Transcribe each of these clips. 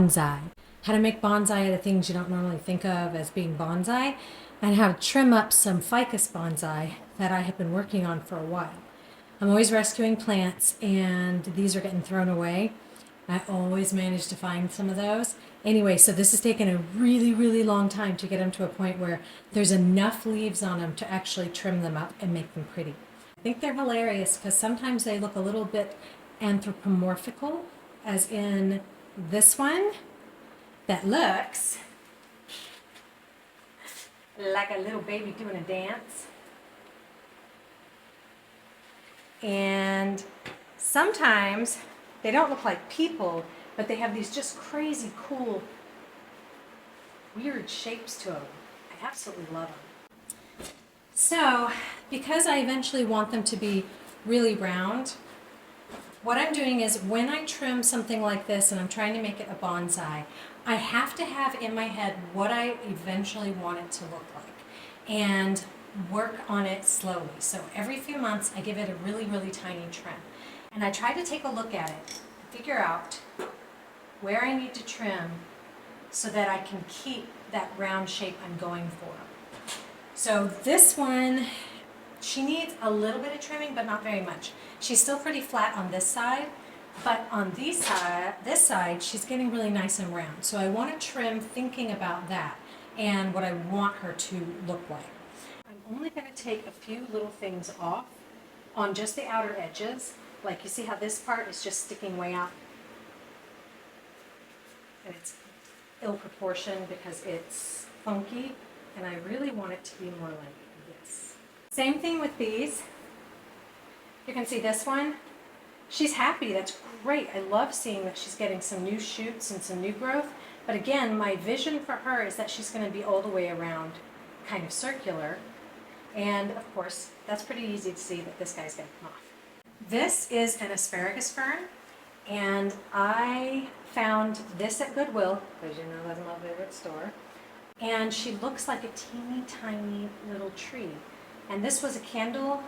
bonsai. How to make bonsai out of things you don't normally think of as being bonsai, and how to trim up some ficus bonsai that I have been working on for a while. I'm always rescuing plants, and these are getting thrown away. I always manage to find some of those. Anyway, so this has taken a really, really long time to get them to a point where there's enough leaves on them to actually trim them up and make them pretty. I think they're hilarious because sometimes they look a little bit anthropomorphical, as in this one that looks like a little baby doing a dance. And sometimes they don't look like people, but they have these just crazy cool, weird shapes to them. I absolutely love them. So, because I eventually want them to be really round, what I'm doing is when I trim something like this and I'm trying to make it a bonsai, I have to have in my head what I eventually want it to look like and work on it slowly. So every few months I give it a really, really tiny trim. And I try to take a look at it, figure out where I need to trim so that I can keep that round shape I'm going for. So this one, she needs a little bit of trimming, but not very much. She's still pretty flat on this side, but on this side, she's getting really nice and round. So I want to trim thinking about that and what I want her to look like. I'm only going to take a few little things off on just the outer edges. Like you see how this part is just sticking way out, and it's ill proportioned because it's funky, and I really want it to be more like this. Same thing with these. You can see this one. She's happy, that's great. I love seeing that she's getting some new shoots and some new growth. But again, my vision for her is that she's going to be all the way around, kind of circular. And of course, that's pretty easy to see that this guy's going to come off. This is an asparagus fern, and I found this at Goodwill, because you know that's my favorite store. And she looks like a teeny tiny little tree. And this was a candle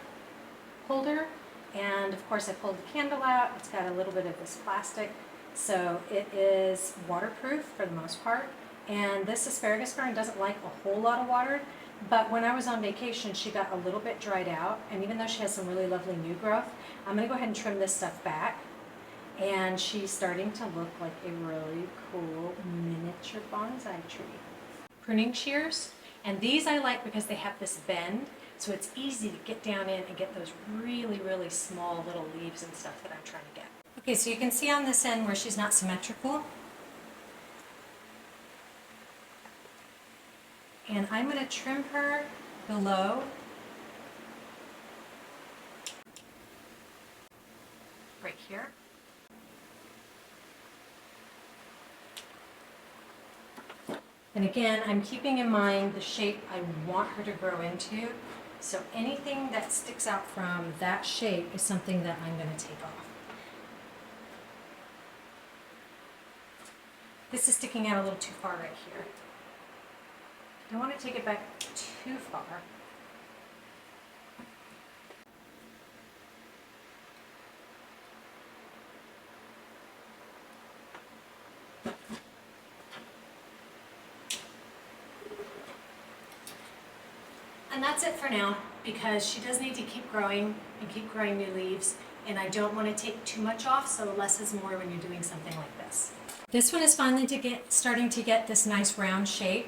holder, and of course I pulled the candle out. It's got a little bit of this plastic, so it is waterproof for the most part. And this asparagus fern doesn't like a whole lot of water, but when I was on vacation she got a little bit dried out, and even though she has some really lovely new growth, I'm going to go ahead and trim this stuff back, and she's starting to look like a really cool miniature bonsai tree. Pruning shears, and these I like because they have this bend, so it's easy to get down in and get those really, really small little leaves and stuff that I'm trying to get. Okay, so you can see on this end where she's not symmetrical. And I'm going to trim her below. Right here. And again, I'm keeping in mind the shape I want her to grow into. So anything that sticks out from that shape is something that I'm going to take off. This is sticking out a little too far right here. I don't want to take it back too far. And that's it for now, because she does need to keep growing and keep growing new leaves, and I don't want to take too much off, so less is more when you're doing something like this. This one is finally starting to get this nice round shape.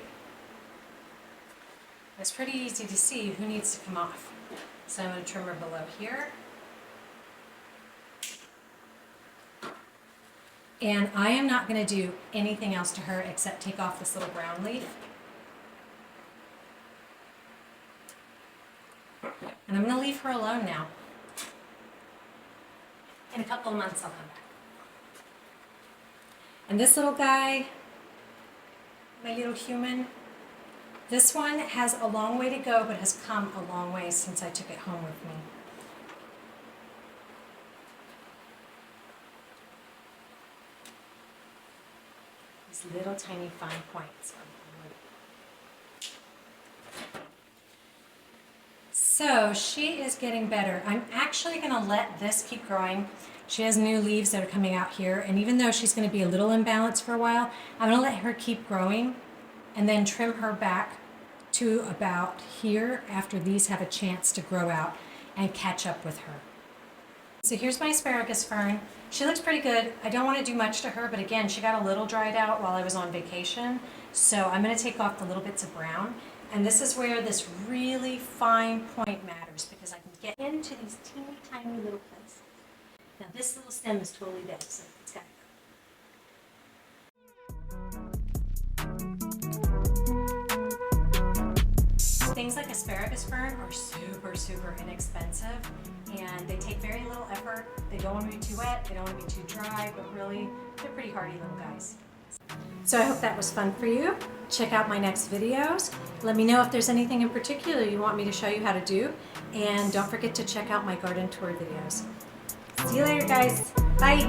It's pretty easy to see who needs to come off. So I'm going to trim her below here. And I am not going to do anything else to her except take off this little brown leaf. And I'm going to leave her alone now. In a couple of months I'll come back. And this little guy, my little human, this one has a long way to go, but has come a long way since I took it home with me. These little tiny fine points. So she is getting better. I'm actually going to let this keep growing. She has new leaves that are coming out here, and even though she's going to be a little imbalanced for a while, I'm going to let her keep growing and then trim her back to about here after these have a chance to grow out and catch up with her. So here's my asparagus fern. She looks pretty good. I don't want to do much to her, but again, she got a little dried out while I was on vacation. So I'm going to take off the little bits of brown. And this is where this really fine point matters, because I can get into these teeny tiny little places. Now this little stem is totally dead, so it's got to go. Things like asparagus fern are super inexpensive, and they take very little effort. They don't want to be too wet, they don't want to be too dry, but really, they're pretty hardy little guys. So I hope that was fun for you. Check out my next videos. Let me know if there's anything in particular you want me to show you how to do. And don't forget to check out my garden tour videos. See you later, guys. Bye.